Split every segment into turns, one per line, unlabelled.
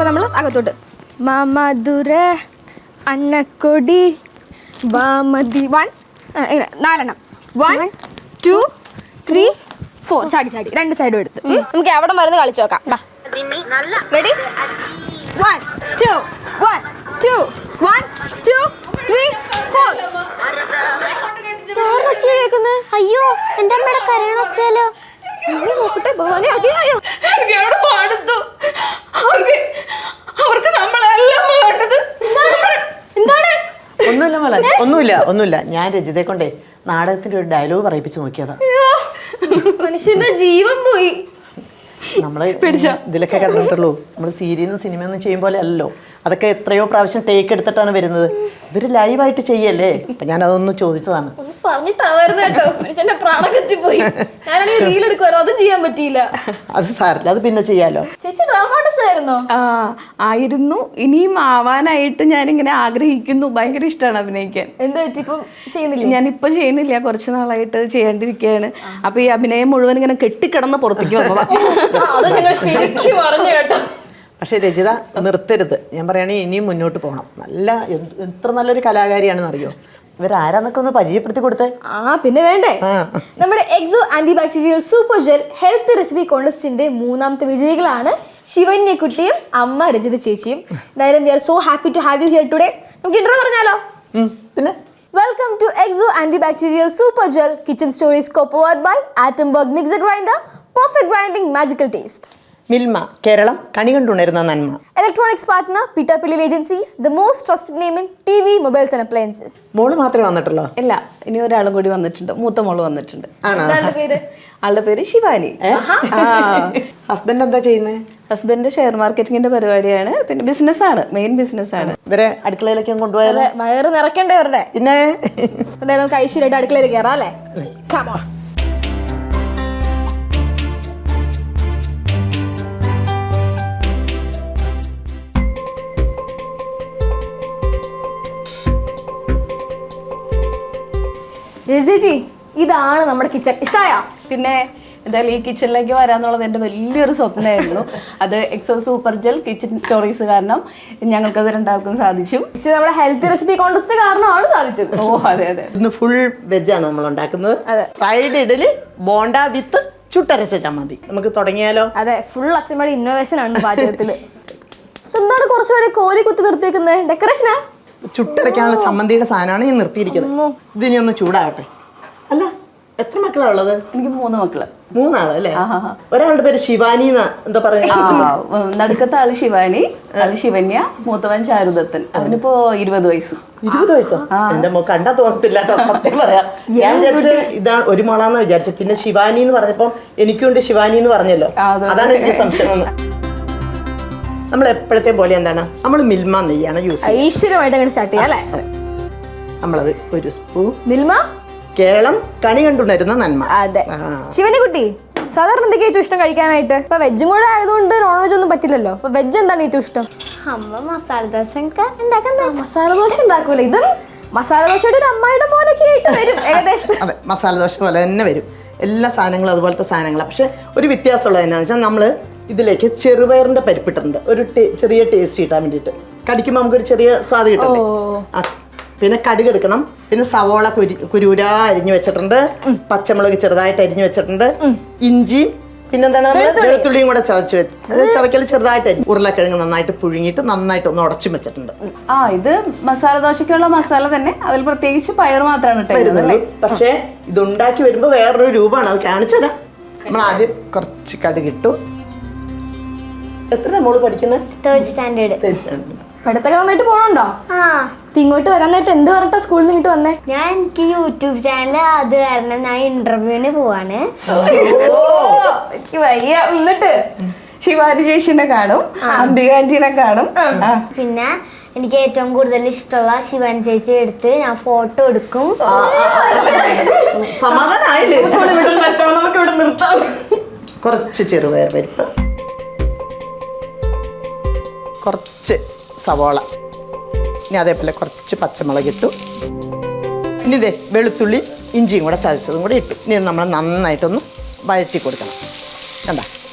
അപ്പൊ നമ്മൾ അകത്തോട്ട് മമധുര അന്നക്കൊടി വാമതി 1 4 1 2 3 4 ചാടി ചാടി രണ്ട് സൈഡും എടുത്ത് നമുക്ക് എവിടെ മരുന്ന് കളിച്ചു നോക്കാം റെഡി 1 2 1 2 1 2 3 4
അയ്യോ എന്റെ അമ്മയുടെ കരയണ ഒച്ചയല്ലോ.
നോക്കട്ടെ ഭഗവാനെ അടിയായോ
അവർക്ക് നമ്മളെല്ലാം വേണ്ടത്.
എന്താണ്
ഒന്നുമില്ല ഞാൻ രജിതയെ കൊണ്ടേ നാടകത്തിന്റെ ഒരു ഡയലോഗ് പറയിപ്പിച്ച് നോക്കിയതാ.
മനുഷ്യന്റെ ജീവൻ പോയി.
നമ്മള് ഇതിലൊക്കെ കണ്ടിട്ടുള്ളൂ. നമ്മള് സീരിയലും സിനിമയൊന്നും ചെയ്യും പോലെ അല്ലല്ലോ. അതൊക്കെ എത്രയോ പ്രാവശ്യം ടേക്ക് എടുത്തിട്ടാണ് വരുന്നത്. ഇവര് ലൈവായിട്ട് ചെയ്യല്ലേ. അപ്പൊ ഞാൻ അതൊന്ന് ചോദിച്ചതാണ്.
പറഞ്ഞിട്ടാവായിരുന്നു കേട്ടോ. മനുഷ്യന്റെ പ്രാണകത്തി പോയി. ഞാനാണെങ്കിൽ റീൽ എടുക്കുവാനോ അതും ചെയ്യാൻ പറ്റിയില്ല.
അത് സാറില്ല, അത് പിന്നെ ചെയ്യാലോ.
ചേച്ചി ഡ്രാമാട്ടിസ്റ്റ് ആയിരുന്നോ?
ആയിരുന്നു. ഇനിയും ആവാനായിട്ട് ഞാനിങ്ങനെ ആഗ്രഹിക്കുന്നു. ഭയങ്കര ഇഷ്ടമാണ് അഭിനയിക്കാൻ.
എന്താ ചേച്ചി ഇപ്പം ചെയ്യുന്നില്ല?
ഞാനിപ്പോ ചെയ്യുന്നില്ല, കുറച്ച് നാളായിട്ട് ചെയ്യാണ്ടിരിക്കുകയാണ്. അപ്പൊ ഈ അഭിനയം മുഴുവൻ ഇങ്ങനെ കെട്ടിക്കിടന്ന് പുറത്തേക്ക് വന്നതാ.
അത് ഞങ്ങൾ ശരിക്കും പറഞ്ഞു കേട്ടോ.
പക്ഷെ രചിത നിർത്തരുത്. ഞാൻ പറയുകയാണെങ്കിൽ ഇനിയും മുന്നോട്ട് പോകണം. എത്ര നല്ലൊരു കലാകാരിയാണെന്ന് അറിയോ. ഇവരാരാന്നൊക്കെ ഒന്ന് പരിചയപ്പെടുത്തി കൊടുത്തേ.
പിന്നെ വേണ്ടേ. നമ്മുടെ Exo antibacterial super gel health recipe കോൺടെസ്റ്റിന്റെ 3ാമത്തെ വിജയികളാണ് ശിവന്യക്കുട്ടിയും അമ്മ രജിത ചേച്ചിയും. എന്തായാലും we are so happy to have you here today. നമുക്ക് ഇന്റർവ്യൂ പറഞ്ഞാലോ?
പിന്നെ
welcome to Exo antibacterial super gel kitchen stories co-powered by Atomberg mixer grinder. Perfect grinding magical taste.
Milma Keralam കണി കണ്ടുണരുന്ന നന്മ.
Electronics partner Pittappillil agencies, the most trusted name in TV mobiles and appliances.
മോള് മാത്രമേ വന്നിട്ടുള്ളൂ?
ഇല്ല, ഇനി ഒരാളും കൂടി വന്നിട്ടുണ്ട്. മൂത്ത മോള് വന്നിട്ടുണ്ട്.
പേര്?
ആളുടെ പേര് ശിവാനി.
ഹസ്ബൻഡ് എന്താ ചെയ്യുന്നത്?
ഹസ്ബൻഡ് ഷെയർ മാർക്കറ്റിംഗിന്റെ പരിപാടിയാണ്. പിന്നെ ബിസിനസ്സാണ്, മെയിൻ ബിസിനസ്സാണ്.
ഇവരെ അടുക്കളയിലേക്ക് കൊണ്ടുപോയാലേ
വയറ് നിറയ്ക്കണ്ടേ അവരുടെ?
പിന്നെ
എന്തായാലും നമുക്ക് ഐശ്വര്യമായിട്ട് അടുക്കളയിൽ കയറാം അല്ലേ? Come on. ചേച്ചി ഇതാണ് നമ്മുടെ കിച്ചൺ. ഇഷ്ടമായോ?
പിന്നെ എന്തായാലും ഈ കിച്ചണിലേക്ക് വരാന്നുള്ളത് എൻ്റെ വലിയൊരു സ്വപ്നമായിരുന്നു. അത് എക്സോ സൂപ്പർ ജെൽ കിച്ചൺ സ്റ്റോറീസ് കാരണം ഞങ്ങൾക്കത് രണ്ടാൾക്കും സാധിച്ചു.
നമ്മുടെ ഹെൽത്ത് റെസിപ്പി കോൺടെസ്റ്റ് കാരണമാണ് സാധിച്ചത്.
ഓ അതെ അതെ.
ഇന്ന് ഫുൾ വെജാണ് നമ്മൾ ഉണ്ടാക്കുന്നത്. ഫ്രൈഡ് ഇഡലി, ബോണ്ട വിത്ത് ചുട്ടരച്ച ചമ്മന്തി. നമുക്ക് തുടങ്ങിയാലോ?
അതെ, ഫുൾ അച്ഛമ്മയുടെ ഇന്നോവേഷൻ ആണ് പാചകത്തില്. എന്താണ് കുറച്ചുപേരെ കോരി കുത്തി നിർത്തിയേക്കുന്നത്? ഡെക്കറേഷനാ?
ചുട്ടരയ്ക്കാനുള്ള ചമ്മന്തിയുടെ സാധനമാണ് ഞാൻ നിർത്തിയിരിക്കുന്നത്. ഇതിനി ഒന്ന് ചൂടാകട്ടെ. അല്ല, എത്ര മക്കളാ ഉള്ളത്?
എനിക്ക് 3 മക്കള്.
3 ആള് അല്ലേ? ഒരാളുടെ പേര് ശിവാനി എന്താ പറയുക?
നടുക്കത്തെ ആള് ശിവാനി, ആള് ശിവന്യ, മൂത്തവൻ ചാരുദത്തൻ. അവനിപ്പോ 20 വയസ്സ്.
20 വയസ്സോ? എന്റെ മോക്ക് കണ്ടാ തോന്നത്തില്ല കേട്ടോ, സത്യം പറയാം. ഞാൻ വിചാരിച്ചത് ഇതാണ് ഒരു മോളാന്ന് വിചാരിച്ചു. പിന്നെ ശിവാനി എന്ന് പറഞ്ഞപ്പോ എനിക്കുണ്ട് ശിവാനി എന്ന് പറഞ്ഞല്ലോ, അതാണ് എനിക്ക് സംശയം. നമ്മൾ എപ്പോഴത്തെ പോലെ എന്താണ്, നമ്മൾ മിൽമ നെയ്യാണ് യൂസ് ചെയ്യുന്നത്.
ഐശ്വര്യമായിട്ട് അങ്ങനെ സ്റ്റാർട്ട് ചെയ്യാം അല്ലേ?
നമ്മളത് 1 സ്പൂൺ
മിൽമ
കേരളം കണി കണ്ടുണരുന്ന നന്മ.
അതെ. ശിവന്യക്കുട്ടി, സാധാരണ എന്തൊക്കെ ഏറ്റവും ഇഷ്ടം കഴിക്കാനായിട്ട്? ഇപ്പൊ വെജും കൂടെ ആയതുകൊണ്ട് നോൺ വെജ് ഒന്നും പറ്റില്ലല്ലോ. അപ്പൊ വെജ് എന്താണ് ഏറ്റവും ഇഷ്ടം?
അമ്മ മസാല ദോശ ഉണ്ടാക്കുന്നത്.
മസാല ദോശ ഉണ്ടാക്കൂല. ഇതും മസാല ദോശയുടെ ഒരു അമ്മായിയുടെ മോനൊക്കെ ആയിട്ട് വരും ഏകദേശം.
അതെ, മസാല ദോശ പോലെ തന്നെ വരും. എല്ലാ സാധനങ്ങളും അതുപോലത്തെ സാധനങ്ങളാണ്. പക്ഷെ ഒരു വ്യത്യാസമുള്ളത് എന്നാന്ന് വെച്ചാൽ നമ്മൾ ഇതിലേക്ക് ചെറുപയറിന്റെ പരിപ്പിട്ടുണ്ട്. ഒരു ചെറിയ ടേസ്റ്റ് കിട്ടാൻ വേണ്ടിയിട്ട്. കടിക്കുമ്പോൾ നമുക്കൊരു ചെറിയ സ്വാദ് കിട്ടും. പിന്നെ കടുക് എടുക്കണം. പിന്നെ സവോള കുരൂര അരിഞ്ഞു വെച്ചിട്ടുണ്ട്. പച്ചമുളക് ചെറുതായിട്ട് അരിഞ്ഞു വെച്ചിട്ടുണ്ട്. ഇഞ്ചിയും പിന്നെന്താണ് വെളുത്തുള്ളിയും കൂടെ ചതക്കൽ ചെറുതായിട്ട് അരിഞ്ഞു. ഉരുളക്കിഴങ്ങ് നന്നായിട്ട് പുഴുങ്ങിയിട്ട് നന്നായിട്ട് ഒന്ന് ഉടച്ചും വെച്ചിട്ടുണ്ട്.
ഇത് മസാല ദോശയ്ക്കുള്ള മസാല തന്നെ. അതിൽ പ്രത്യേകിച്ച് പയർ മാത്രമാണ്
വരുന്നുള്ളൂ. പക്ഷേ ഇതുണ്ടാക്കി വരുമ്പോൾ വേറൊരു രൂപമാണ്. അത് കാണിച്ചതാ. നമ്മൾ ആദ്യം കുറച്ച് കടുക് ഇട്ടു. എത്ര മോള് പഠിക്കുന്നത്?
3rd standard.
പഠിത്തൊക്കെ നന്നായിട്ട് പോകണുണ്ടോ? ഇങ്ങോട്ട് വരാനായിട്ട് എന്ത് പറഞ്ഞിട്ടാ സ്കൂളിൽ നിന്ന് ഇങ്ങോട്ട് വന്നേ?
ഞാൻ എനിക്ക് യൂട്യൂബ് ചാനൽ അത് കാരണം ഞാൻ ഇന്റർവ്യൂവിന് പോവാണ്.
എന്നിട്ട്
ശിവാനി ചേച്ചിനെ കാണും, അംബിക ആന്റിനെ കാണും.
പിന്നെ എനിക്ക് ഏറ്റവും കൂടുതൽ ഇഷ്ടമുള്ള ശിവാനി ചേച്ചി എടുത്ത് ഞാൻ ഫോട്ടോ എടുക്കും.
നമുക്ക് ഇവിടെ നിർത്താം.
കുറച്ച് ചെറുപയർ പരിപ്പ്, കുറച്ച് സവോള, ഇനി അതേപോലെ കുറച്ച് പച്ചമുളക് ഇട്ടു. ഇനി ഇതേ വെളുത്തുള്ളി ഇഞ്ചിയും കൂടെ ചതച്ചതും കൂടെ ഇട്ടു. ഇനി നമ്മൾ നന്നായിട്ടൊന്ന് വഴറ്റി കൊടുക്കണം. കണ്ട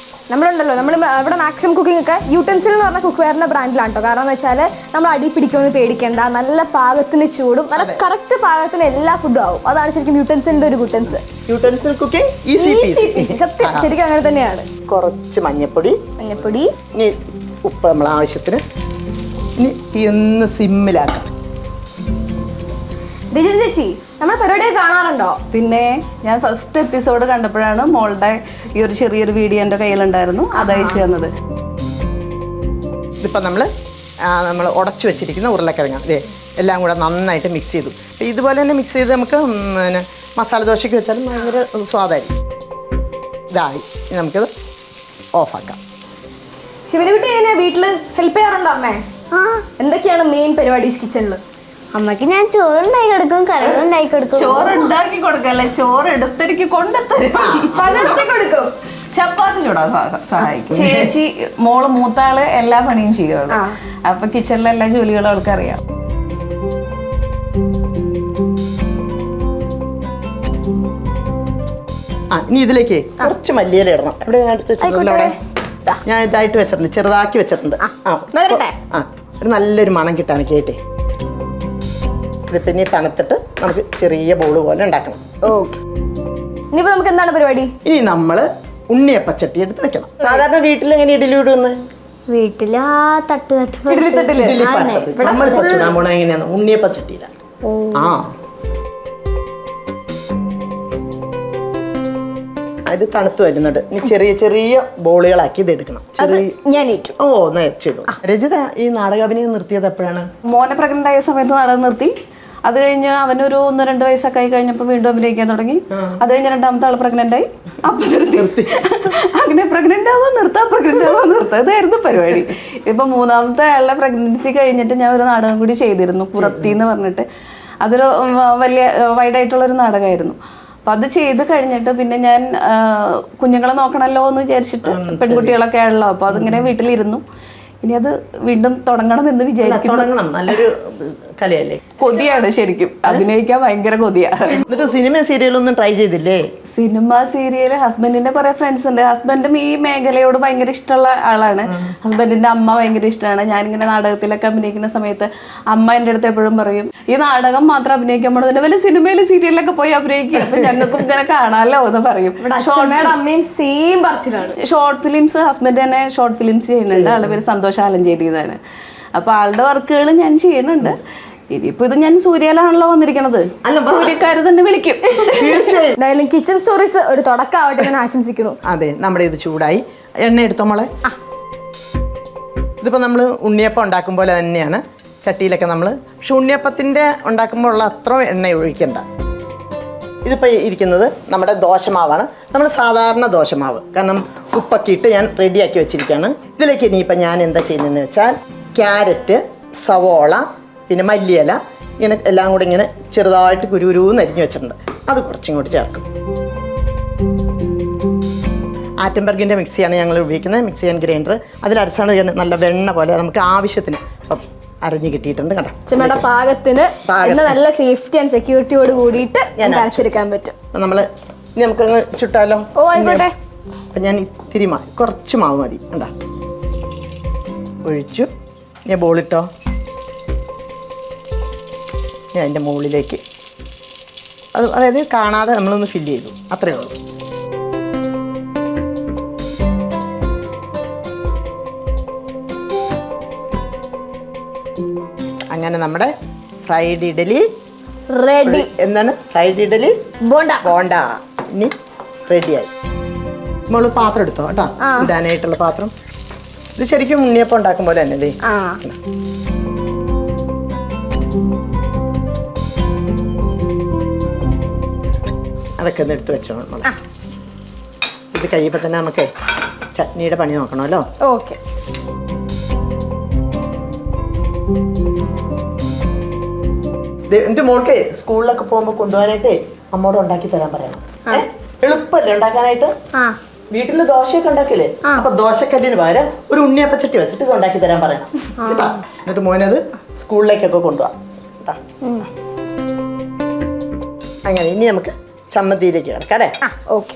നമ്മളുണ്ടല്ലോ നമ്മൾ ഇവിടെ മാക്സിമം കുക്കിംഗ് ഒക്കെ യൂട്ടൻസിൽ എന്ന് പറഞ്ഞ കുക്ക് വെയറിന്റെ ബ്രാൻഡിലാണ് കേട്ടോ. കാരണം എന്ന് വെച്ചാൽ നമ്മൾ അടി പിടിക്കുമെന്ന് പേടിക്കേണ്ട, നല്ല പാകത്തിന് ചൂടും നല്ല കറക്റ്റ് പാകത്തിന് എല്ലാ ഫുഡും ആവും. അതാണ് ശരിക്കും യൂട്ടൻസിലിന്റെ ഒരു ഗുട്ടൻസ്.
യൂട്ടൻസിൽ കുക്കിംഗ് ഈസി പീസി.
സത്യം, ശരിക്കും അങ്ങനെ തന്നെയാണ്.
കുറച്ച് മഞ്ഞപ്പൊടി, ഇനി ഉപ്പ് നമ്മൾ ആവശ്യത്തിന്. ഇനി തീ ഒന്ന് സിമ്മിലാക്കാം.
രജിത ചേച്ചി, നമ്മുടെ പരിപാടിയൊക്കെ കാണാറുണ്ടോ?
പിന്നെ ഞാൻ ഫസ്റ്റ് എപ്പിസോഡ് കണ്ടപ്പോഴാണ് മോളുടെ ഈ ഒരു ചെറിയൊരു വീഡിയോ എൻ്റെ കയ്യിലുണ്ടായിരുന്നു, അത് അയച്ചു തന്നത്.
ഇതിപ്പോൾ നമ്മൾ ഉടച്ചു വെച്ചിരിക്കുന്ന ഉരുളക്കിഴങ്ങ് അതെ എല്ലാം കൂടെ നന്നായിട്ട് മിക്സ് ചെയ്തു. അപ്പോൾ ഇതുപോലെ തന്നെ മിക്സ് ചെയ്ത് നമുക്ക് പിന്നെ മസാല ദോശയ്ക്ക് വെച്ചാലും ഭയങ്കര സ്വാദായിരിക്കും. ഇതായി, നമുക്കിത് ഓഫാക്കാം.
ശിവനുകുട്ടി എങ്ങനെയാ വീട്ടില് ഹെൽപ്പ് ചെയ്യാറുണ്ടോ അമ്മേ? എന്തൊക്കെയാണ് മെയിൻ പരിപാടീസ് കിച്ചണില്?
അമ്മക്ക് ഞാൻ ചോറുണ്ടാക്കി കൊടുക്കും, കറികളുണ്ടാക്കി കൊടുക്കും.
ചോറ് ഉണ്ടാക്കി കൊടുക്കല്ലേ, ചോറ് എടുത്തിരിക്ക് കൊണ്ടുത്തരും,
പകർത്തി കൊടുക്കും.
ചപ്പാത്തി ചൂടാൻ സഹായിക്കും. ചേച്ചി മോള് മൂത്താള് എല്ലാ പണിയും ചെയ്യുള്ളൂ. അപ്പൊ കിച്ചണിലെ എല്ലാ ജോലികളും അവൾക്ക് അറിയാം.
ഇനി ഇതിലേക്ക് കുറച്ച് മല്ലിയില ഇടണം. എവിടെ ഞാൻ എടുത്ത് വെച്ചിട്ടുണ്ടല്ലോ, അവിടെ ഞാൻ ഇതായിട്ട് വെച്ചിട്ടുണ്ട്, ചെറുതാക്കി വെച്ചിട്ടുണ്ട്. ഒരു നല്ലൊരു മണം കിട്ടാൻ കേട്ടേ. ഇത് പിന്നെ തണുത്തിട്ട് നമുക്ക് ചെറിയ ബോള് പോലെ ഉണ്ടാക്കണം.
ഓക്കെ, ഇനിയിപ്പോ നമുക്ക് എന്താണ് പരിപാടി?
ഇനി നമ്മള് ഉണ്ണിയപ്പച്ചട്ടി എടുത്ത് വെക്കണം. സാധാരണ വീട്ടിൽ എങ്ങനെ ഇഡലി ഇടുന്നത്?
വീട്ടില് ആ തട്ട്
നമ്മൾ ചുടാൻ പോണ എങ്ങനെയാണ്? ഉണ്ണിയപ്പച്ചട്ടിയില. ഇത് തണുത്ത് വരുന്നുണ്ട്. ഇനി ചെറിയ ചെറിയ ബോളുകളാക്കി ഇത് എടുക്കണം.
ഞാൻ ഏറ്റു.
ചെയ്തു. രജിത, ഈ നാടകാഭിനയം നിർത്തിയത് എപ്പോഴാണ്?
മോനെ പ്രഗ്നന്റ് ആയ സമയത്ത് നാടകം നിർത്തി. അത് കഴിഞ്ഞ് അവനൊരു 1-2 വയസ്സൊക്കെ ആയി കഴിഞ്ഞപ്പോൾ വീണ്ടും അഭിനയിക്കാൻ തുടങ്ങി. അത് കഴിഞ്ഞ് രണ്ടാമത്തെ ആൾ പ്രഗ്നന്റ് ആയി, അപ്പൊ നിർത്തി. അങ്ങനെ പ്രഗ്നന്റ് ആവാൻ നിർത്താം, ഇതായിരുന്നു പരിപാടി. ഇപ്പൊ 3ാമത്തെ ആളുടെ പ്രഗ്നൻസി കഴിഞ്ഞിട്ട് ഞാൻ ഒരു നാടകം കൂടി ചെയ്തിരുന്നു, പുറത്തി എന്ന് പറഞ്ഞിട്ട്. അതൊരു വലിയ വൈഡായിട്ടുള്ളൊരു നാടകമായിരുന്നു. അപ്പം അത് ചെയ്ത് കഴിഞ്ഞിട്ട് പിന്നെ ഞാൻ കുഞ്ഞുങ്ങളെ നോക്കണമല്ലോ എന്ന് വിചാരിച്ചിട്ട്, പെൺകുട്ടികളൊക്കെ ആണല്ലോ, അപ്പോൾ അതിങ്ങനെ വീട്ടിലിരുന്നു. ഇനി അത് വീണ്ടും തുടങ്ങണമെന്ന് വിചാരിക്കുന്നു.
നല്ലൊരു കലയല്ലേ?
കൊതിയാണ് ശരിക്കും, അഭിനയിക്കാൻ ഭയങ്കര കൊതിയാണ്.
എന്നിട്ട് സിനിമ സീരിയലൊന്നും ട്രൈ ചെയ്തില്ലേ?
സിനിമ സീരിയൽ ഹസ്ബൻഡിന്റെ കുറെ ഫ്രണ്ട്സ് ഉണ്ട്. ഹസ്ബൻഡും ഈ മേഖലയോട് ഭയങ്കര ഇഷ്ടമുള്ള ആളാണ്. ഹസ്ബൻഡിന്റെ അമ്മ ഭയങ്കര ഇഷ്ടമാണ്. ഞാനിങ്ങനെ നാടകത്തിലൊക്കെ അഭിനയിക്കുന്ന സമയത്ത് അമ്മ എൻ്റെ അടുത്ത് എപ്പോഴും പറയും, ഈ നാടകം മാത്രം അഭിനയിക്കാൻ പോണതിന് വല്ല സിനിമയിലും സീരിയലിലൊക്കെ പോയി അഭിനയിക്കുക, അപ്പൊ ഞങ്ങൾക്കും ഇങ്ങനെ കാണാമല്ലോ എന്ന് പറയും.
അമ്മയും സെയിം പറച്ചിലാണ്.
ഷോർട്ട് ഫിലിംസ് ഹസ്ബൻഡ് തന്നെ ഷോർട്ട് ഫിലിംസ് ചെയ്യുന്നുണ്ട്. ആളുടെ പേര് സന്തോഷ് ആലഞ്ചേരിതാണ്. അപ്പൊ ആളുടെ വർക്കുകൾ ഞാൻ ചെയ്യുന്നുണ്ട്. ഇനിയിപ്പോ ഇത് ഞാൻ സൂര്യയിലാണല്ലോ വന്നിരിക്കണത്, സൂര്യക്കാര് തന്നെ വിളിക്കും.
എന്തായാലും കിച്ചൺ സ്റ്റോറീസ് ഒരു തുടക്കമാവട്ടെ ഞാൻ ആശംസിക്കുന്നു.
അതെ, നമ്മുടെ ഇത് ചൂടായി. എണ്ണ എടുത്തോ മോളെ. ഇതിപ്പോൾ നമ്മൾ ഉണ്ണിയപ്പം ഉണ്ടാക്കും പോലെ തന്നെയാണ് ചട്ടിയിലൊക്കെ നമ്മൾ. പക്ഷെ ഉണ്ണിയപ്പത്തിൻ്റെ ഉണ്ടാക്കുമ്പോൾ ഉള്ള അത്ര എണ്ണ ഒഴിക്കണ്ട. ഇതിപ്പോൾ ഇരിക്കുന്നത് നമ്മുടെ ദോശമാവാണ്. നമ്മൾ സാധാരണ ദോശമാവ്, കാരണം ഉപ്പൊക്കെ ഇട്ട് ഞാൻ റെഡിയാക്കി വെച്ചിരിക്കുകയാണ്. ഇതിലേക്ക് ഇനിയിപ്പോൾ ഞാൻ എന്താ ചെയ്യുന്നതെന്ന് വെച്ചാൽ ക്യാരറ്റ്, സവോള, പിന്നെ മല്ലിയില, ഇങ്ങനെ എല്ലാം കൂടി ഇങ്ങനെ ചെറുതായിട്ട് കുരുകുരുന്ന് അരിഞ്ഞ് വെച്ചിട്ടുണ്ട്. അത് കുറച്ചും കൂടി ചേർക്കും. ആറ്റംബർഗിൻ്റെ മിക്സിയാണ് ഞങ്ങൾ ഉപയോഗിക്കുന്നത്, മിക്സി ആൻഡ് ഗ്രൈൻഡർ. അതിലരച്ചാണ് നല്ല വെണ്ണ പോലെ നമുക്ക് ആവശ്യത്തിന് ഇപ്പം അരഞ്ഞ് കിട്ടിയിട്ടുണ്ട്. കണ്ടോ,
ചുമയുടെ പാകത്തിന് നല്ല സേഫ്റ്റി ആൻഡ് സെക്യൂരിറ്റിയോട് കൂടിയിട്ട് അരച്ചെടുക്കാൻ പറ്റും.
ഇനി നമുക്കങ്ങ് ചുട്ടാലോ?
ആയിക്കോട്ടെ.
അപ്പം ഞാൻ ഇത്തിരി കുറച്ച് മാവ് മതി. കണ്ടോ, ഒഴിച്ചു. ഞാൻ ബോളിട്ടോ, ഞാൻ അതിൻ്റെ മുകളിലേക്ക് അതായത് കാണാതെ നമ്മളൊന്ന് ഫില്ല് ചെയ്തു, അത്രയേ ഉള്ളൂ. അങ്ങനെ നമ്മുടെ ഫ്രൈഡ് ഇഡലി റെഡി. എന്താണ് ഫ്രൈഡ് ഇഡലി? ബോണ്ട. ഇനി റെഡിയായി. നമ്മൾ പാത്രം എടുത്തോ കേട്ടോ, ഇടാനായിട്ടുള്ള പാത്രം. ഇത് ശരിക്കും ഉണ്ണിയപ്പം ഉണ്ടാക്കും പോലെ തന്നെ ഇതേ. അതൊക്കെ ഒന്ന് എടുത്ത് വെച്ചോ. ഇത് കഴിയുമ്പോൾ തന്നെ നമുക്ക് ചട്നിയുടെ പണി നോക്കണമല്ലോ.
ഓക്കെ.
എന്റെ മോൾക്ക് സ്കൂളിലൊക്കെ പോകുമ്പോൾ കൊണ്ടുപോകാനായിട്ടേ അമ്മോട് ഉണ്ടാക്കി തരാൻ പറയണം. എളുപ്പമല്ലേ ഉണ്ടാക്കാനായിട്ട്? വീട്ടിൽ ദോശയൊക്കെ ഉണ്ടാക്കില്ലേ, അപ്പൊ ദോശക്കല്ലിന് പകരം ഒരു ഉണ്ണിയപ്പച്ചട്ടി വെച്ചിട്ട് ഇത് ഉണ്ടാക്കി തരാൻ പറയണം കേട്ടോ. എന്നിട്ട് മോനത് സ്കൂളിലേക്കൊക്കെ കൊണ്ടുപോവാം കേട്ടോ. അങ്ങനെ ഇനി നമുക്ക് ചമ്മന്തിയിലേക്ക് കിടക്കാം അല്ലേ?
ഓക്കെ.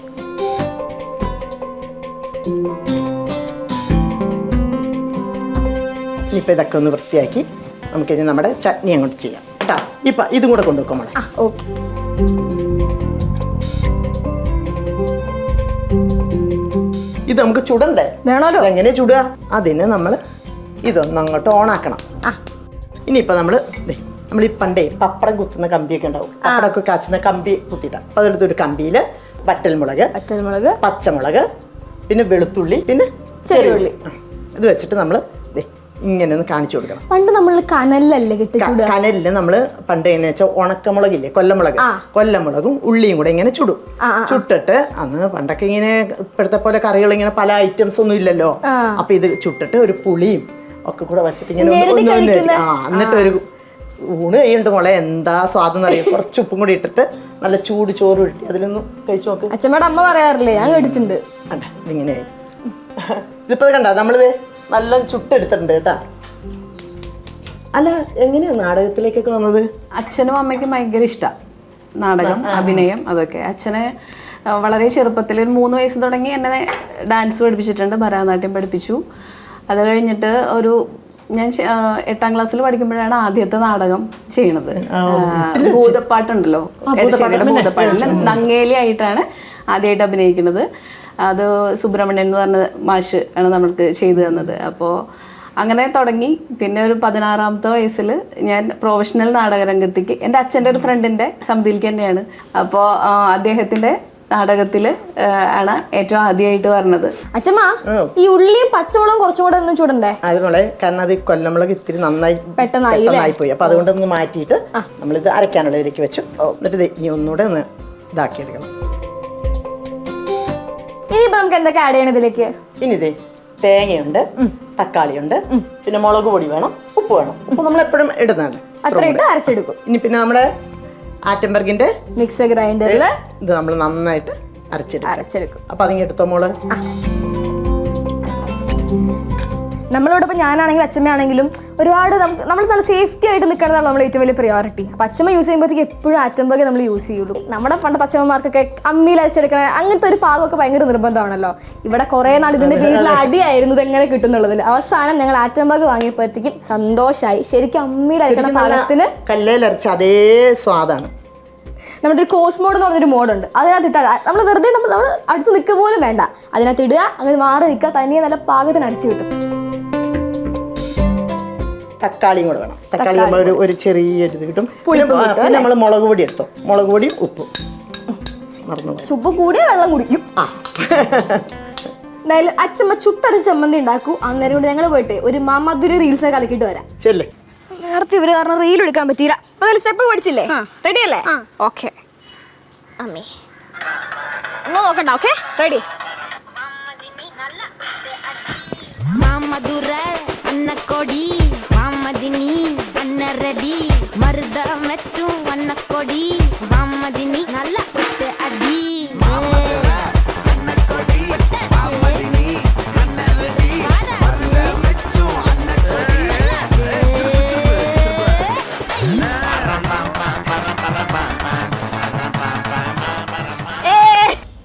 ഇനിയിപ്പോൾ ഇതൊക്കെ ഒന്ന് വൃത്തിയാക്കി നമുക്കിനി നമ്മുടെ ചട്നി അങ്ങോട്ട് ചെയ്യാം കേട്ടോ. ഇപ്പം ഇതും കൂടെ കൊണ്ടുവെക്കാം മോളെ.
ഓക്കെ.
ഇത് നമുക്ക് ചുടണ്ടേ?
വേണമല്ലോ.
എങ്ങനെ ചുടുക? അതിന് നമ്മൾ ഇതൊന്ന് അങ്ങോട്ട് ഓണാക്കണം. ഇനിയിപ്പോൾ നമ്മൾ ഈ പണ്ടേ പപ്പടം കുത്തുന്ന കമ്പിയൊക്കെ ഉണ്ടാവും, പപ്പടമൊക്കെ കാച്ചുന്ന കമ്പി കുത്തിയിട്ടാണ്. അപ്പോൾ അതിനകത്ത് ഒരു കമ്പിയിൽ വറ്റൽമുളക്, പച്ചമുളക്, പിന്നെ വെളുത്തുള്ളി, പിന്നെ ചെറിയ ഉള്ളി ഇത് വെച്ചിട്ട് നമ്മൾ ഇങ്ങനെ ഒന്ന് കാണിച്ചു കൊടുക്കണം.
പണ്ട് നമ്മൾ കനലല്ലേ
കനലില് നമ്മൾ പണ്ട് എങ്ങനെ വെച്ചാൽ ഉണക്കമുളകില്ലേ, കൊല്ലമുളകും ഉള്ളിയും കൂടെ ഇങ്ങനെ ചുടും. ചുട്ടിട്ട് അന്ന് പണ്ടൊക്കെ ഇങ്ങനെ ഇപ്പോഴത്തെ പോലെ കറികൾ ഇങ്ങനെ പല ഐറ്റംസ് ഒന്നും ഇല്ലല്ലോ. അപ്പൊ ഇത് ചുട്ടിട്ട് ഒരു പുളിയും ഒക്കെ കൂടെ വെച്ചിട്ട് ഇങ്ങനെ എന്നിട്ട് ഒരു ഊണ് കഴിയുന്നുണ്ട് മോളെ, എന്താ സ്വാദം അറിയാം. കുറച്ച് ഉപ്പും കൂടി ഇട്ടിട്ട് നല്ല ചൂട് ചോറ് ഇട്ടി അതിലൊന്ന് കഴിച്ചു നോക്ക്.
അച്ഛമ്മയുടെ അമ്മ പറയാറില്ലേ, ഞാൻ കേട്ടിട്ടുണ്ട്.
കണ്ട ഇതിങ്ങനെ ഇതിപ്പോ കണ്ട നമ്മളിത് നല്ല ചുട്ടെടുത്തിട്ടുണ്ട് കേട്ടാ. അല്ല, എങ്ങനെയാ നാടകത്തിലേക്കൊക്കെ വന്നത്?
അച്ഛനും അമ്മയ്ക്കും ഭയങ്കര ഇഷ്ടമാണ് നാടകം, അഭിനയം, അതൊക്കെ. അച്ഛന് വളരെ ചെറുപ്പത്തിൽ ഒരു 3 വയസ്സ് തുടങ്ങി എന്നെ ഡാൻസ് പഠിപ്പിച്ചിട്ടുണ്ട്, ഭരതനാട്യം പഠിപ്പിച്ചു. അത് കഴിഞ്ഞിട്ട് ഞാൻ 8ാം ക്ലാസ്സിൽ പഠിക്കുമ്പോഴാണ് ആദ്യത്തെ നാടകം ചെയ്യണത്. ഭൂതപ്പാട്ടുണ്ടല്ലോ, ഭൂതപ്പാട്ടിൽ നങ്ങേലി ആയിട്ടാണ് ആദ്യമായിട്ട് അഭിനയിക്കുന്നത്. അത് സുബ്രഹ്മണ്യൻ എന്ന് പറഞ്ഞ മാഷ് ആണ് നമ്മൾക്ക് ചെയ്തു തന്നത്. അപ്പോൾ അങ്ങനെ തുടങ്ങി. പിന്നെ ഒരു 16ാമത്തെ വയസ്സിൽ ഞാൻ പ്രൊഫഷണൽ നാടകരംഗത്തേക്ക് എൻ്റെ അച്ഛൻ്റെ ഒരു ഫ്രണ്ടിൻ്റെ സമിതിയിലേക്ക് തന്നെയാണ്. അപ്പോൾ അദ്ദേഹത്തിൻ്റെ നാടകത്തിൽ ആണ് ഏറ്റവും ആദ്യമായിട്ട് പറഞ്ഞത്.
അച്ഛമ്മ, ഈ ഉള്ളിയും പച്ചമുളകും കുറച്ചും കൂടെ ഒന്നും ചൂടണ്ടേ?
അതുപോലെ കാരണം അത് കൊല്ലമുളക് ഇത്തിരി നന്നായി പെട്ടെന്നായി പോയി. അപ്പൊ അതുകൊണ്ടൊന്ന് മാറ്റിയിട്ട് നമ്മളിത് അരയ്ക്കാനുള്ളതിലേക്ക് വെച്ചു. എന്നിട്ട് ഇനി ഒന്നുകൂടെ ഒന്ന് ഇതാക്കിയെടുക്കണം.
ഇനിയിപ്പോ നമുക്ക് എന്തൊക്കെ ആഡ് ചെയ്യണം ഇതിലേക്ക്?
ഇനി ഇതേ തേങ്ങയുണ്ട്, തക്കാളിയുണ്ട്, പിന്നെ മുളക് പൊടി വേണം, ഉപ്പ് വേണം. ഉപ്പ് നമ്മൾ എപ്പോഴും ഇടുന്നതാണ്.
അത്ര ഇട്ട് അരച്ചെടുക്കും.
ഇനി പിന്നെ നമ്മുടെ ആറ്റംബർഗിന്റെ
മിക്സർ ഗ്രൈൻഡറിൽ
ഇത് നമ്മൾ നന്നായിട്ട് അരച്ചെടുക്കും. അപ്പൊ അതിങ്ങ് എടുത്തോ മോള്.
നമ്മളോട് ഇപ്പം ഞാനാണെങ്കിലും അച്ഛമ്മയാണെങ്കിലും ഒരുപാട് നമ്മൾ നല്ല സേഫ്റ്റി ആയിട്ട് നിൽക്കണമെന്നാണ് നമ്മൾ ഏറ്റവും വലിയ പ്രയോറിറ്റി. അപ്പം അച്ഛമ്മ യൂസ് ചെയ്യുമ്പോഴത്തേക്ക് എപ്പോഴും ആറ്റംബർഗ് നമ്മൾ യൂസ് ചെയ്യുള്ളൂ. നമ്മുടെ പണ്ടത്തെ അച്ഛമ്മമാർക്കൊക്കെ അമ്മിയിൽ അരച്ചെടുക്കണ അങ്ങനത്തെ ഒരു പാകമൊക്കെ ഭയങ്കര നിർബന്ധമാണല്ലോ. ഇവിടെ കുറേ നാൾ ഇതിൻ്റെ വീട്ടിൽ അടിയായിരുന്നു ഇതെങ്ങനെ കിട്ടുന്നുള്ളതിൽ. അവസാനം ഞങ്ങൾ ആറ്റംബർഗ് വാങ്ങിയപ്പോഴത്തേക്കും സന്തോഷമായി. ശരിക്കും അമ്മിയിൽ അരക്കണ പാകത്തിന്
കല്ലേലരച്ച അതേ സ്വാദാണ്.
നമ്മുടെ ഒരു കോസ്മോഡ് എന്ന് പറഞ്ഞൊരു മോഡുണ്ട്, അതിനകത്ത് ഇട്ടാൽ നമ്മൾ വെറുതെ നമ്മൾ അടുത്ത് നിൽക്കുക പോലും വേണ്ട, അതിനകത്ത് ഇടുക, അങ്ങനെ മാറി നിൽക്കുക, തനിയെ നല്ല പാകത്തിന് അരച്ച് കിട്ടും.
തക്കാളിയും കൂടെ വേണം. തക്കാളി നമ്മൾ ഒരു ചെറിയ ഇത് കിട്ടും. പിന്നെ നമ്മൾ മുളക് പൊടി എടുത്തോ, മുളക് പൊടിയും ഉപ്പും.
ഉപ്പ് കൂടി വെള്ളം കുടിക്കും. എന്തായാലും അച്ഛമ്മ ചുട്ടരച്ച് ചമ്മന്തി ഉണ്ടാക്കൂ. അന്നേരം കൊണ്ട് ഞങ്ങൾ പോയിട്ട് ഒരു മധുര റീൽസ് കലക്കിട്ട് വരാം. നേരത്തെ ഇവര് കാരണം റീൽ എടുക്കാൻ പറ്റിയില്ല. അപ്പൊ സ്റ്റെപ്പ് പഠിച്ചില്ലേ? റെഡി അല്ലേ? ഓക്കെ അമ്മേ നോക്കണ്ട. Okay ready.
മധുര അന്നക്കൊടി വാമദിനി അന്നരടി മറുതരം വെച്ചു അന്നക്കൊടി വാമദിനി നല്ല അടി.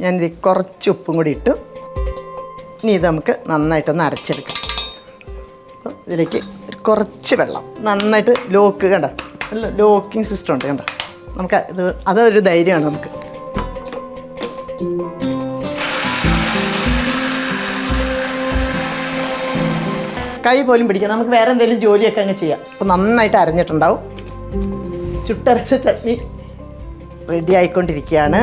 ഞാനിത് കുറച്ച് ഉപ്പും കൂടി ഇട്ടു. ഇനി ഇത് നമുക്ക് നന്നായിട്ടൊന്ന് അരച്ചെടുക്കാം. അപ്പോൾ ഇതിലേക്ക് കുറച്ച് വെള്ളം നന്നായിട്ട് കണ്ട ലോക്കിംഗ് സിസ്റ്റം ഉണ്ട് കണ്ട. നമുക്ക് ഇത് അതൊരു ധൈര്യമാണ് നമുക്ക്. കൈ പോലും പിടിക്കാം. നമുക്ക് വേറെ എന്തെങ്കിലും ജോലിയൊക്കെ അങ്ങ് ചെയ്യാം. അപ്പോൾ നന്നായിട്ട് അരഞ്ഞിട്ടുണ്ടാവും. ചുട്ടരച്ച ചട്നി റെഡി ആയിക്കൊണ്ടിരിക്കുകയാണ്.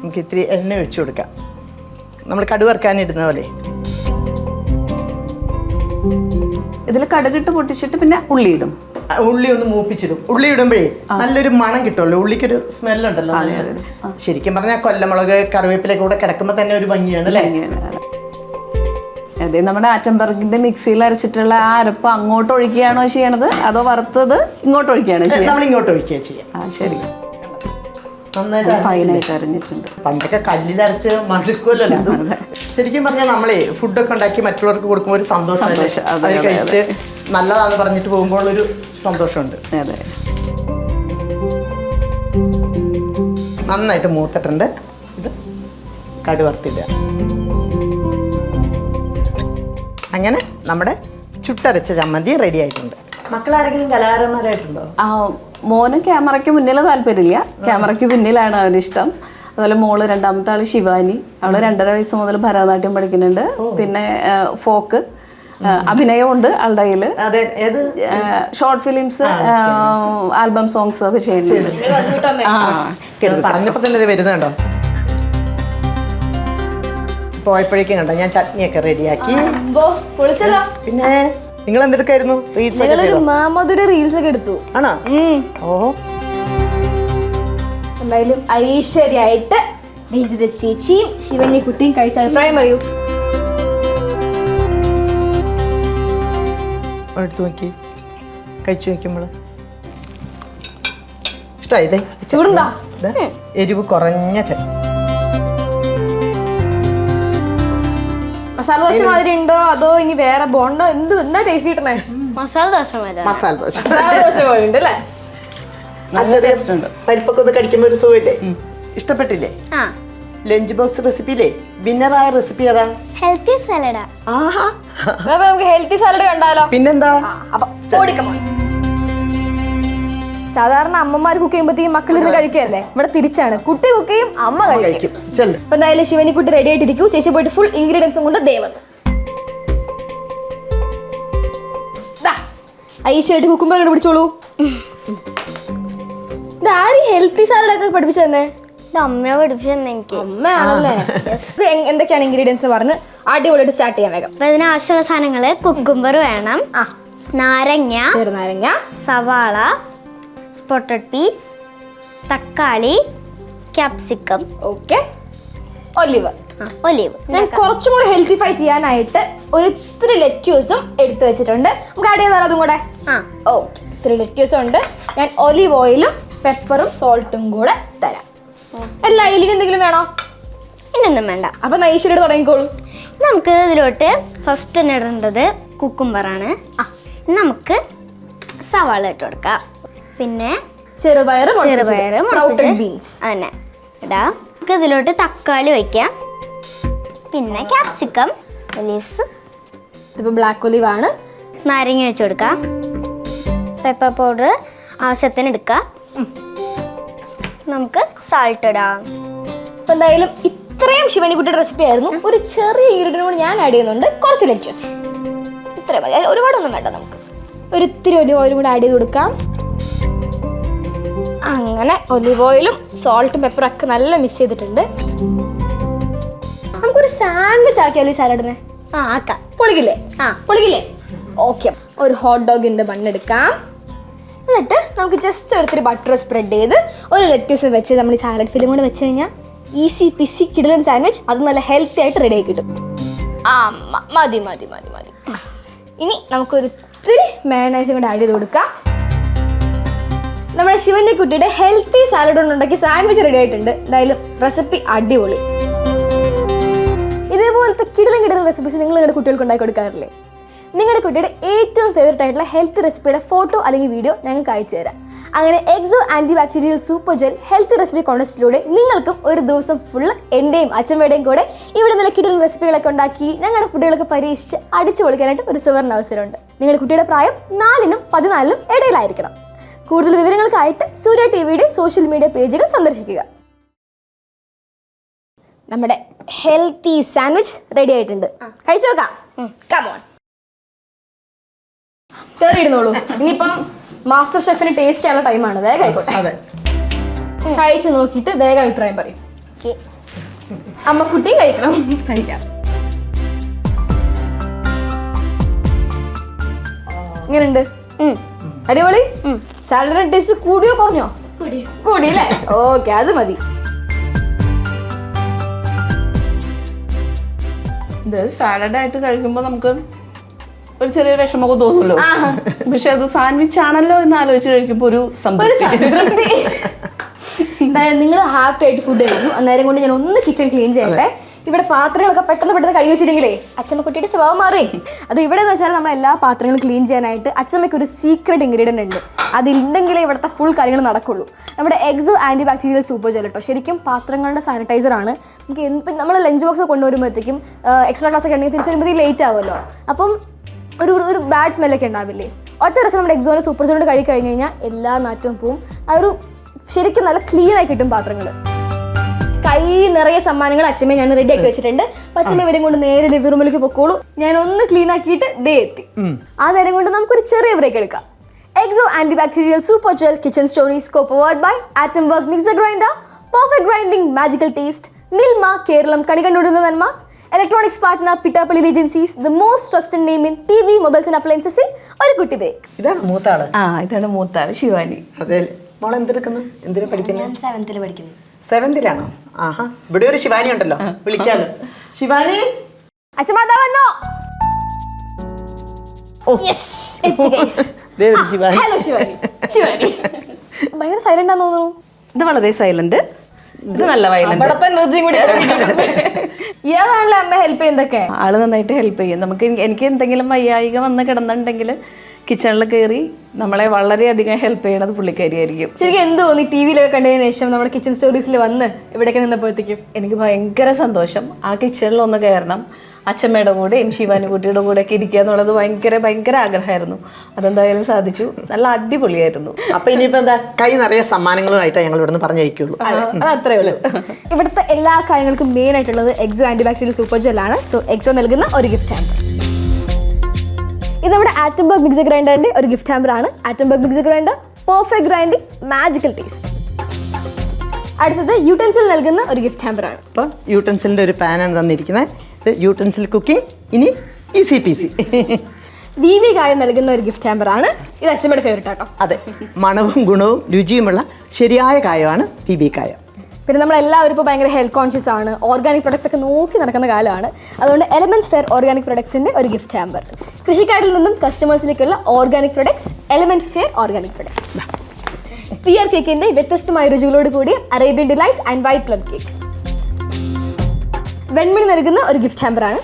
നമുക്ക് ഇത്തിരി എണ്ണ ഒഴിച്ചു കൊടുക്കാം. നമ്മൾ കടുക് വറുക്കാനിടുന്ന പോലെ.
ഇതിൽ കടുകിട്ട് പൊട്ടിച്ചിട്ട് പിന്നെ ഉള്ളി ഇടും.
ഉള്ളി ഒന്ന് മൂപ്പിച്ചിടും. ഉള്ളി ഇടുമ്പോഴേ നല്ലൊരു മണം കിട്ടുമല്ലോ, ഉള്ളിക്കൊരു സ്മെല്ലുണ്ടല്ലോ. ശരിക്കും പറഞ്ഞാൽ കൊല്ലമുളക് കറിവേപ്പിലൊക്കെ കൂടെ കിടക്കുമ്പോൾ തന്നെ ഒരു ഭംഗിയാണ് അല്ലേ?
അതെ, നമ്മുടെ ആറ്റംബർഗിന്റെ മിക്സിയിൽ അരച്ചിട്ടുള്ള ആ അരപ്പ് അങ്ങോട്ട് ഒഴിക്കുകയാണോ ചെയ്യണത്, അതോ വറുത്തത് ഇങ്ങോട്ട് ഒഴിക്കുകയാണോ ചെയ്യുന്നത്?
നമ്മൾ ഇങ്ങോട്ട് ഒഴിക്കുക ചെയ്യാം.
ശരി,
നന്നായിട്ട്
ഫൈനായിട്ട് അരിഞ്ഞിട്ടുണ്ട്.
പണ്ടൊക്കെ കല്ലിലരച്ച് മടുക്കുമല്ലോ. ശരിക്കും പറഞ്ഞാൽ നമ്മളെ ഫുഡൊക്കെ ഉണ്ടാക്കി മറ്റുള്ളവർക്ക് കൊടുക്കുമ്പോൾ ഒരു സന്തോഷമാണ്. അത് കഴിച്ച് നല്ലതാന്ന് പറഞ്ഞിട്ട് പോകുമ്പോൾ ഒരു സന്തോഷമുണ്ട്.
അതെ.
നന്നായിട്ട് മൂത്തിട്ടുണ്ട്. ഇത് കടുക് വറുത്തിടുക. അങ്ങനെ നമ്മുടെ ചുട്ടരച്ച ചമ്മന്തി റെഡി ആയിട്ടുണ്ട്. മക്കളാരെങ്കിലും കലാകാരന്മാരായിട്ടുണ്ടോ?
മോന് ക്യാമറയ്ക്ക് മുന്നിൽ താല്പര്യമില്ല, ക്യാമറയ്ക്ക് പിന്നിലാണ് അവനിഷ്ടം. അതുപോലെ മോള് രണ്ടാമത്തെ ആള് ശിവാനി, അവള് 2.5 വയസ്സ് മുതൽ ഭരതനാട്യം പഠിക്കുന്നുണ്ട്. പിന്നെ ഫോക്ക് അഭിനയമുണ്ട് ആളുടെ കയ്യിൽ. ഷോർട്ട് ഫിലിംസ്, ആൽബം സോങ്സ് ഒക്കെ ചെയ്യുന്നുണ്ട്.
പറഞ്ഞപ്പോ തന്നെ വരുന്നുണ്ടോ? പോയപ്പോഴേക്കും കണ്ടോ ഞാൻ ചട്നിയൊക്കെ റെഡിയാക്കി. പിന്നെ നിങ്ങൾ എന്തെടുക്കായിരുന്നു?
റീൽസ് ഒക്കെ എടുത്തു.
ആണോ? ഓ,
എന്തായാലും ഐശ്വര്യായിട്ട് രജിത ചേച്ചിയും ശിവന്യക്കുട്ടിയും കഴിച്ച അഭിപ്രായം പറയൂ.
എടുത്തു നോക്കി കഴിച്ചു നോക്കുമ്പോൾ ഇഷ്ടമായിതേ.
ചൂടുണ്ടോ?
എരിവ് കുറഞ്ഞ ചട്നി.
മസാല ദോശ മാതിരി ഉണ്ടോ അതോ ഇനി വേറെ ബോണ്ടോ എന്താ ടേസ്റ്റ് കിട്ടണേ?
മസാല ദോശ മതി.
മസാല ദോശ
പോലെ ഉണ്ട് അല്ലേ?
പരിപ്പൊക്കെ ഒന്ന് കടിക്കുമ്പോ ഒരു സുഖമില്ലേ? ഇഷ്ടപ്പെട്ടില്ലേ? ലഞ്ച് ബോക്സ് റെസിപ്പിയില്ലേ വിന്നറായ റെസിപ്പി ഏതാ?
ഹെൽത്തി സാലഡാ.
ആഹാ,
നമുക്ക് ഹെൽത്തി സാലഡ് കണ്ടാലോ?
പിന്നെന്താ?
അപ്പൊ ഓടിക്കമോ. സാധാരണ അമ്മമാർ കുക്ക് ചെയ്യുമ്പോഴത്തേക്കും മക്കളിരുന്ന് കഴിക്കുകയല്ലേ, ഇവിടെ തിരിച്ചാണ്. കുട്ടി കുക്ക് ചെയ്യും, അമ്മ കഴിക്കും. അപ്പൊ എന്തായാലും ശിവനിക്കുട്ടി റെഡി ആയിട്ടിരിക്കൂ. ചേച്ചി പോയിട്ട് ഫുൾ ഇൻഗ്രീഡിയൻസും കൊണ്ട് ദേവൻ ഐശ്വര്യായിട്ട് കുക്കുമ്പോ അങ്ങോട്ട് പിടിച്ചോളൂ. ഇതാരും ഹെൽത്തി സാലഡ് ഒക്കെ പഠിപ്പിച്ചു തന്നെ?
അമ്മയെ പഠിപ്പിച്ചെന്നെ എനിക്ക്.
അമ്മയാണല്ലേ? എന്തൊക്കെയാണ് ഇൻഗ്രീഡിയൻസ് പറഞ്ഞ് അടിപൊളിയായിട്ട് സ്റ്റാർട്ട് ചെയ്യാൻ വേഗം.
അപ്പൊ ഇതിനാവശ്യമുള്ള സാധനങ്ങള് കുക്കുംബർ വേണം, നാരങ്ങ,
ചെറുനാരങ്ങ,
സവാള, സ്പോട്ടഡ് പീസ്, തക്കാളി, ക്യാപ്സിക്കം,
ഓക്കെ, ഒലിവ്.
ഒലിവ്.
ഞാൻ കുറച്ചും കൂടി ഹെൽത്തിഫൈ ചെയ്യാനായിട്ട് ഒരു 3 ലെറ്റ്യൂസും എടുത്തു വെച്ചിട്ടുണ്ട്. നമുക്ക് ആഡ് ചെയ്താൽ അതും കൂടെ. ഓക്കെ, 3 ലെറ്റ്യൂസും ഉണ്ട്. ഞാൻ ഒലിവ് ഓയിലും പെപ്പറും സോൾട്ടും കൂടെ തരാം. എല്ലാ ഇതിന് എന്തെങ്കിലും വേണോ?
ഇതൊന്നും വേണ്ട.
അപ്പൊ ഐശ്വര്യോട് തുടങ്ങിക്കോളൂ.
നമുക്ക് ഇതിലോട്ട് ഫസ്റ്റ് തന്നെ ഇടേണ്ടത് കുക്കുംബറാണ്. നമുക്ക് സവാള ഇട്ട് കൊടുക്കാം. പിന്നെ
ചെറുപയറും
ബീൻസ് അതന്നെ ഇടാം. നമുക്ക് ഇതിലോട്ട് തക്കാളി വയ്ക്കാം. പിന്നെ ക്യാപ്സിക്കം, ഒലീവ്സ്,
ഇതിപ്പോ ബ്ലാക്ക് ഒലിവ് ആണ്.
നാരങ്ങ വെച്ച് കൊടുക്കാം. പെപ്പർ പൗഡർ ആവശ്യത്തിന് എടുക്കാം. നമുക്ക് സാൾട്ട് ഇടാം.
അപ്പൊ എന്തായാലും ഇത്രയും ശിവനിക്കുട്ടിയുടെ റെസിപ്പി ആയിരുന്നു. ഒരു ചെറിയ ഇൻഗ്രീഡിയൻ്റ് കൂടി ഞാൻ ആഡ് ചെയ്യുന്നുണ്ട്, കുറച്ച് ലെറ്റ്യൂസ്. ഇത്രയും മതി, ഒരുപാടൊന്നും വേണ്ട. നമുക്ക് ഒരു ഇത്തിരി ഒലിവ് ഓയിലും കൂടെ ആഡ് ചെയ്ത് കൊടുക്കാം. അങ്ങനെ ഒലിവ് ഓയിലും സോൾട്ടും പെപ്പറും ഒക്കെ നല്ല മിക്സ് ചെയ്തിട്ടുണ്ട്. നമുക്കൊരു സാൻഡ്വിച്ച് ആക്കിയാലോ ഈ സാലഡിനെ?
ആക്കാം.
പൊളിക്കില്ലേ? പൊളിക്കില്ലേ? ഓക്കെ, ഒരു ഹോട്ട് ഡോഗിൻ്റെ ബണ്ണെടുക്കാം. എന്നിട്ട് നമുക്ക് ജസ്റ്റ് ഒരിത്തിരി ബട്ടർ സ്പ്രെഡ് ചെയ്ത് ഒരു ലെറ്റ്യൂസ് വെച്ച് നമ്മൾ ഈ സാലഡ് ഫില്ലും കൂടെ വെച്ച് കഴിഞ്ഞാൽ ഈസി പിസി കിടിലൻ സാൻഡ്വിച്ച്. അത് നല്ല ഹെൽത്തി ആയിട്ട് റെഡി ആയി കിട്ടും. മതി മതി മതി മതി. ഇനി നമുക്കൊരു ഇത്തിരി മയോണൈസും കൂടെ ആഡ് ചെയ്ത് കൊടുക്കാം. നമ്മുടെ ശിവന്യക്കുട്ടിയുടെ ഹെൽത്തി സാലഡ് കൊണ്ടുണ്ടാക്കി സാൻഡ്വിച്ച് റെഡി ആയിട്ടുണ്ട്. എന്തായാലും റെസിപ്പി അടിപൊളി. ഇതേപോലത്തെ കിടിലൻ റെസിപ്പീസ് നിങ്ങൾ നിങ്ങളുടെ കുട്ടികൾക്ക് ഉണ്ടാക്കി കൊടുക്കാറില്ലേ? നിങ്ങളുടെ കുട്ടിയുടെ ഏറ്റവും ഫേവറേറ്റ് ആയിട്ടുള്ള ഹെൽത്ത് റെസിപ്പിയുടെ ഫോട്ടോ അല്ലെങ്കിൽ വീഡിയോ ഞങ്ങൾക്ക് അയച്ചു തരാം. അങ്ങനെ Exo antibacterial super gel health recipe കോൺടെസ്റ്റിലൂടെ നിങ്ങൾക്കും ഒരു ദിവസം ഫുള്ള് എൻ്റെയും അച്ഛമ്മയുടെയും കൂടെ ഇവിടെ നല്ല കിടിലൻ റെസിപ്പികളൊക്കെ ഉണ്ടാക്കി ഞങ്ങളുടെ ഫുഡുകളൊക്കെ പരീക്ഷിച്ച് അടിച്ചു പൊളിക്കാനായിട്ട് ഒരു സുവർണ്ണ അവസരമുണ്ട്. നിങ്ങളുടെ കുട്ടിയുടെ പ്രായം 4-നും 14-നും ഇടയിലായിരിക്കണം. കൂടുതൽ വിവരങ്ങൾക്കായിട്ട് സൂര്യ ടിവിയുടെ സോഷ്യൽ മീഡിയ പേജുകൾ സന്ദർശിക്കുക. നമ്മുടെ ഹെൽത്തി സാൻഡ്വിച്ച് റെഡി ആയിട്ടുണ്ട്. കഴിച്ചു നോക്കാം. കമോൺ, കയറിയിരുന്നോളൂ. ഇനിയിപ്പം മാസ്റ്റർ ഷെഫിന് ടേസ്റ്റ് ചെയ്യാനുള്ള ടൈമാണ്. വേഗം ആയിക്കോട്ടെ. കഴിച്ചു നോക്കിയിട്ട് വേഗം അഭിപ്രായം പറയും. അമ്മക്കുട്ടിയും കഴിക്കണം. കഴിക്കാം. ഇങ്ങനെയുണ്ട്? അടിപൊളി. സാലഡിന്റെ ടേസ്റ്റ് കൂടിയോ കുറഞ്ഞോ? കൂടി അല്ലേ? ഓക്കെ, അത് മതി.
ഇത് സാലഡായിട്ട് കഴിക്കുമ്പോൾ നമുക്ക് ഒരു ചെറിയൊരു വിഷമമൊക്കെ തോന്നുമല്ലോ. പക്ഷെ അത് സാൻഡ്വിച്ച് ആണല്ലോ എന്ന് ആലോചിച്ച് കഴിക്കുമ്പോൾ ഒരു സംതൃപ്തി.
എന്തായാലും നിങ്ങൾ ഹാപ്പി ആയിട്ട് ഫുഡ് കഴിക്കും. അന്നേരം കൊണ്ട് ഞാൻ ഒന്ന് കിച്ചൺ ക്ലീൻ ചെയ്യട്ടെ. ഇവിടെ പാത്രങ്ങളൊക്കെ പെട്ടെന്ന് കഴുകി വെച്ചില്ലെങ്കിലേ അച്ഛമ്മക്കുട്ടിയുടെ സ്വഭാവം മാറി. അത് ഇവിടെ എന്ന് വെച്ചാൽ നമ്മൾ എല്ലാ പാത്രങ്ങളും ക്ലീൻ ചെയ്യാനായിട്ട് അച്ഛമ്മയ്ക്ക് ഒരു സീക്രട്ട് ഇൻഗ്രീഡിയൻ്റ് ഉണ്ട്. അതിലുണ്ടെങ്കിലേ ഇവിടുത്തെ ഫുൾ കാര്യങ്ങൾ നടക്കുള്ളൂ. നമ്മുടെ എക്സോ ആൻറ്റി ബാക്ടീരിയൽ സൂപ്പർ ജെൽ കേട്ടോ. ശരിക്കും പാത്രങ്ങളുടെ സാനിറ്റൈസർ ആണ്. നമുക്ക് നമ്മൾ ലഞ്ച് ബോക്സ് കൊണ്ടുവരുമ്പോഴത്തേക്കും എക്സ്ട്രാ ക്ലാസ് ഒക്കെ ഉണ്ടെങ്കിൽ തിരിച്ചു വരുമ്പോഴത്തേക്കും ലേറ്റ് ആവുമല്ലോ. അപ്പം ഒരു ബാഡ് സ്മെല്ലൊക്കെ ഉണ്ടാവില്ലേ? ഒറ്റ പ്രാവശ്യം നമ്മുടെ എക്സോനെ സൂപ്പർ ജെൽ കൊണ്ട് കഴുകി കഴിഞ്ഞ് കഴിഞ്ഞാൽ എല്ലാ നാറ്റവും പോവും. ആ ഒരു ശരിക്കും നല്ല ക്ലീൻ ആയി കിട്ടും പാത്രങ്ങൾ. കൈ നിറയെ സമ്മാനങ്ങൾ അച്ഛമ്മയെ ഞാൻ റെഡി ആക്കി വെച്ചിട്ടുണ്ട്. അച്ഛമ്മ ഇവരും കൊണ്ട് നേരെ ലിവിംഗ് റൂമിലേക്ക് പൊക്കോളൂ. ഞാൻ ഒന്ന് ക്ലീൻ ആക്കിയിട്ട് ദേ എത്തി. ആ നേരം കൊണ്ട് നമുക്കൊരു ചെറിയ ബ്രേക്ക് എടുക്കാം. Exo antibacterial super gel kitchen stories co-powered by Atomberg mixer grinder, perfect grinding magical taste, Milma Keralam കണി കണ്ടുകൊടുക്കുന്ന നന്മ, electronics partner Pittappillil agencies, the most trusted name in TV. Mobiles and അപ്ലയൻസസിൽ ഒരു കുട്ടി ബ്രേക്ക്.
ഇതാണ് മൂത്താള്.
ഇതാണ് മൂത്താള് ശിവാനി.
അതെ. മോൾ എന്തെടുക്കുന്നു? എന്തിനാ പഠിക്കുന്നത്?
7th പഠിക്കുന്നു.
7th ആഹാ. ഇവിടെ ഒരു ശിവാനി ഉണ്ടല്ലോ, വിളിക്കാലോ. ശിവാനി
അച്ഛമാതാ വന്നോ? ഹലോ ശിവാനി. ഭയങ്കര സൈലന്റ് ആണെന്ന് തോന്നുന്നു.
ഇത് വളരെ സൈലന്റ്, ഇത് നല്ല വയലന്റ്.
അവിടത്തെ എനർജിയും കൂടി ഇയാളാണല്ലോ അമ്മ ഹെൽപ്പ് ചെയ്യുന്നതൊക്കെ.
ആള് നന്നായിട്ട് ഹെൽപ്പ് ചെയ്യും. എനിക്ക് എന്തെങ്കിലും വയ്യായിക വന്ന് കിടന്നുണ്ടെങ്കിൽ കിച്ചണിൽ കയറി നമ്മളെ വളരെയധികം ഹെൽപ്പ് ചെയ്യണത് പുള്ളിക്കാരിയായിരിക്കും.
ശരിക്കും എന്ത് തോന്നി ടി.വിയിലൊക്കെ കണ്ടതിന് ശേഷം നമ്മുടെ കിച്ചൺ സ്റ്റോറീസിൽ വന്ന് ഇവിടെയൊക്കെ നിന്നപ്പോഴത്തേക്കും?
എനിക്ക് ഭയങ്കര സന്തോഷം. ആ കിച്ചണിൽ ഒന്ന് കയറണം, അച്ഛമ്മയുടെ കൂടെ ശിവാനുകുട്ടിയുടെ കൂടെ ഒക്കെ ഇരിക്കുക എന്നുള്ളത് ഭയങ്കര ആഗ്രഹമായിരുന്നു. അതെന്തായാലും സാധിച്ചു. നല്ല അടിപൊളിയായിരുന്നു.
അപ്പൊ ഇനിയിപ്പോ എന്താ, കൈ നിറയെ സമ്മാനങ്ങളുമായിട്ടാണ് ഞങ്ങൾ ഇവിടുന്ന് പറഞ്ഞയക്കുള്ളൂ.
അത് അത്രേ ഉള്ളൂ. ഇവിടുത്തെ എല്ലാ കാര്യങ്ങൾക്കും മെയിൻ ആയിട്ടുള്ളത് എക്സോ ആന്റി ബാക്ടീരിയൽ സൂപ്പർ ജെൽ ആണ്. സോ എക്സോ നൽകുന്ന ഒരു ഗിഫ്റ്റ് ഹാമ്പർ. ഇത് നമ്മുടെ ആറ്റംബർഗ് മിക്സർ ഗ്രൈൻഡറിന്റെ ഒരു ഗിഫ്റ്റ് ഹാമ്പർ ആണ്. Attenborough mixer grinder, perfect grinding magical taste. അടുത്തത് യൂട്ടൻസിൽ നൽകുന്ന ഒരു ഗിഫ്റ്റ് ഹാമ്പർ ആണ്.
അപ്പം യൂട്ടൻസിലിന്റെ ഒരു പാനാണ് തന്നിരിക്കുന്നത്. യൂട്ടൻസിൽ കുക്കിംഗ്. ഇനി ഈസി പീസി.
വി കായം നൽകുന്ന ഒരു ഗിഫ്റ്റ് ഹാമ്പർ ആണ്. ഇത് അച്ഛമ്മയുടെ ഫേവറേറ്റ് ആട്ടോ.
അതെ, മണവും ഗുണവും രുചിയുമുള്ള ശരിയായ കായമാണ് വി കായം.
പിന്നെ നമ്മളെല്ലാവരും ഇപ്പോൾ ഭയങ്കര ഹെൽത്ത് കോൺഷ്യസ് ആണ്. ഓർഗാനിക് പ്രൊഡക്ട്സ് ഒക്കെ നോക്കി നടക്കുന്ന കാലമാണ്. അതുകൊണ്ട് എലമെന്റ്സ് ഫെയർ ഓർഗാനിക് പ്രൊഡക്ട്സിന്റെ ഒരു ഗിഫ്റ്റ് ഹാമ്പർ. കൃഷിക്കാരിൽ നിന്നും കസ്റ്റമേഴ്സിലേക്കുള്ള organic products, element fair organic products. Pear കേക്കിന്റെ വ്യത്യസ്തമായ രുചികളോട് കൂടിയ Arabian delight and white plum cake. Venmani നൽകുന്ന ഒരു ഗിഫ്റ്റ് ഹാമ്പർ ആണ്.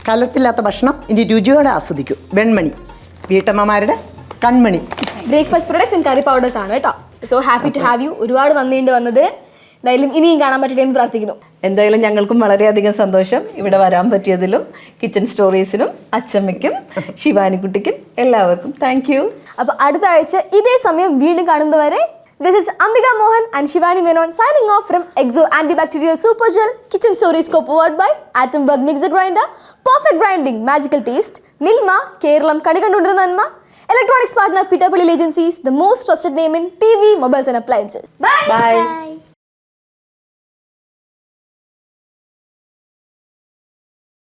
കലർപ്പില്ലാത്ത ഭക്ഷണം ഇനി രുചിയോടെ ആസ്വദിക്കൂ. വെൺമണി, വീട്ടമ്മമാരുടെ കൺമണി.
Breakfast products and curry powders ആണ് കേട്ടോ. So happy to have you. ഒരുപാട് നന്ദിയുണ്ട് വന്നത്. എന്തായാലും ഇനിയും കാണാൻ പറ്റട്ടെ എന്ന് പ്രാർത്ഥിക്കുന്നു.
എന്തായാലും ഞങ്ങൾക്കും വളരെയധികം സന്തോഷം ഇവിടെ വരാൻ പറ്റിയതിലും. കിച്ചൺ സ്റ്റോറീസിനും അച്ഛമ്മയ്ക്കും ശിവാനിക്കുട്ടിക്കും എല്ലാവർക്കും താങ്ക് യു.
അപ്പോൾ അടുത്ത ആഴ്ച ഇതേ സമയം വീണ്ടും കാണുന്നതുവരെ this is Ambika Mohan and Shivani Menon signing off from Exo Antibacterial Super Gel Kitchen Stories co-powered by Atomberg Mixer Grinder, Perfect Grinding Magical Taste, Milma Kerala Kani Kandundirunna Nanma, Electronics Partner Pittappalli Agencies, the most trusted name in TV, mobiles and appliances. Bye.
Bye.